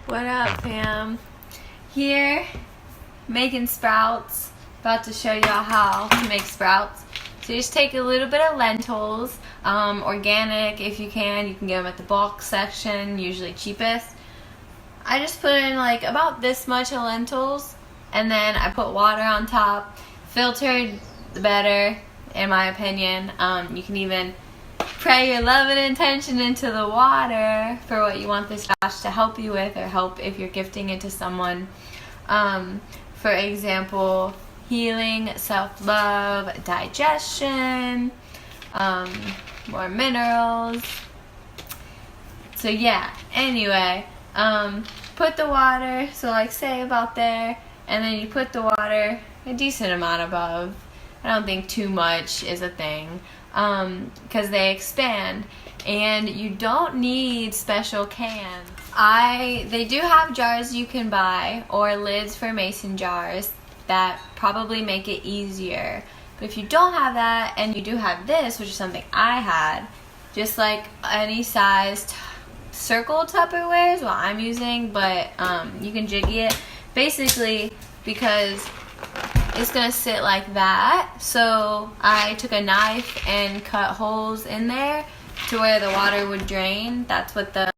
What up, fam? Here, making sprouts. About to show y'all how to make sprouts. So you just take a little bit of lentils, organic if you can. You can get them at the bulk section, usually cheapest. I just put in like about this much of lentils, and then I put water on top. Filtered, the better, in my opinion. You can even pray your love and intention into the water for what you want this dash to help you with, or help if you're gifting it to someone. For example, healing, self-love, digestion, more minerals. So yeah, anyway, put the water, so like say about there, and then you put the water a decent amount above. I don't think too much is a thing, because they expand, and you don't need special cans. They do have jars you can buy, or lids for mason jars that probably make it easier. But if you don't have that, and you do have this, which is something I had, just like any size circle Tupperware is what I'm using, but you can jiggy it basically because it's gonna sit like that. So I took a knife and cut holes in there to where the water would drain. That's what the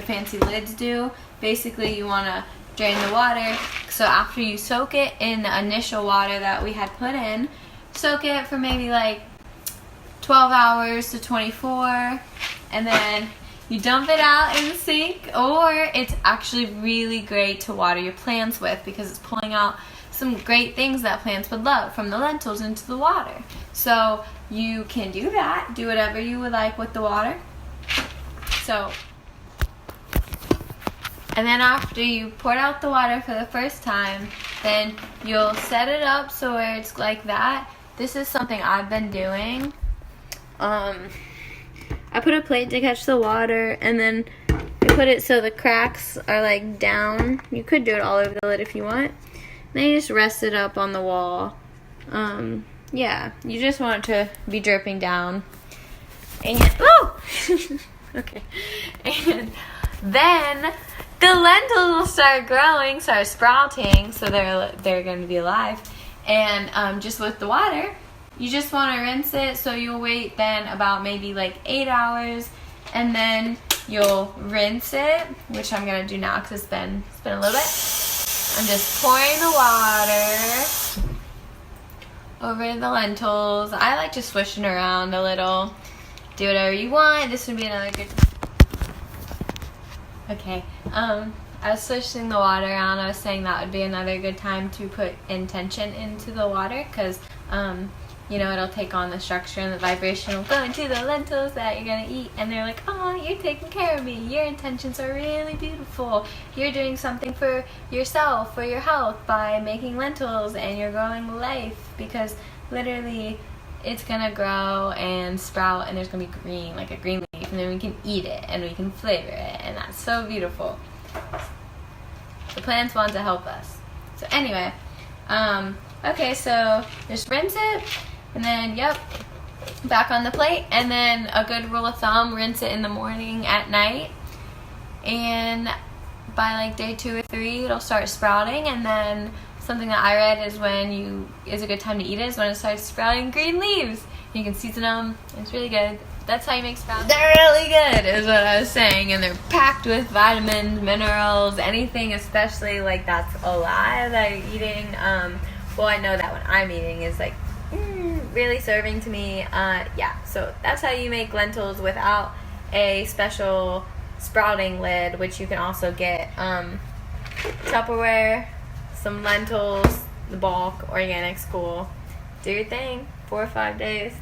fancy lids do. Basically, you want to drain the water, so after you soak it in the initial water that we had put in, soak it for maybe like 12 hours to 24, and then you dump it out in the sink. Or it's actually really great to water your plants with, because it's pulling out some great things that plants would love from the lentils into the water. So you can do that, do whatever you would like with the water. And then after you poured out the water for the first time, then you'll set it up so where it's like that. This is something I've been doing. I put a plate to catch the water, and then I put it so the cracks are like down. You could do it all over the lid if you want. Then you just rest it up on the wall. Yeah, you just want it to be dripping down. And okay. And then the lentils will start growing, start sprouting, so they're going to be alive. And just with the water, you just want to rinse it. So you'll wait then about maybe like 8 hours, and then you'll rinse it, which I'm going to do now because it's been a little bit. I'm just pouring the water over the lentils. I like just swishing around a little. Do whatever you want. This would be another good. Okay. I was swishing the water around. I was saying that would be another good time to put intention into the water, because it'll take on the structure, and the vibration will go into the lentils that you're going to eat. And they're like, oh, you're taking care of me. Your intentions are really beautiful. You're doing something for yourself, for your health, by making lentils, and you're growing life, because literally it's going to grow and sprout, and there's going to be green, like a green leaf, and then we can eat it, and we can flavor it, and that's so beautiful. The plants want to help us. So anyway, okay, so just rinse it. And then, back on the plate. And then a good rule of thumb, rinse it in the morning, at night. And by like day 2 or 3, it'll start sprouting. And then something that I read is a good time to eat it is when it starts sprouting green leaves. You can season them. It's really good. That's how you make sprouts. They're really good, is what I was saying. And they're packed with vitamins, minerals, anything especially like that's alive that you're eating. Well, I know that when I'm eating is like really serving to me. So that's how you make lentils without a special sprouting lid, which you can also get Tupperware, some lentils, the bulk, organic school. Do your thing. 4 or 5 days.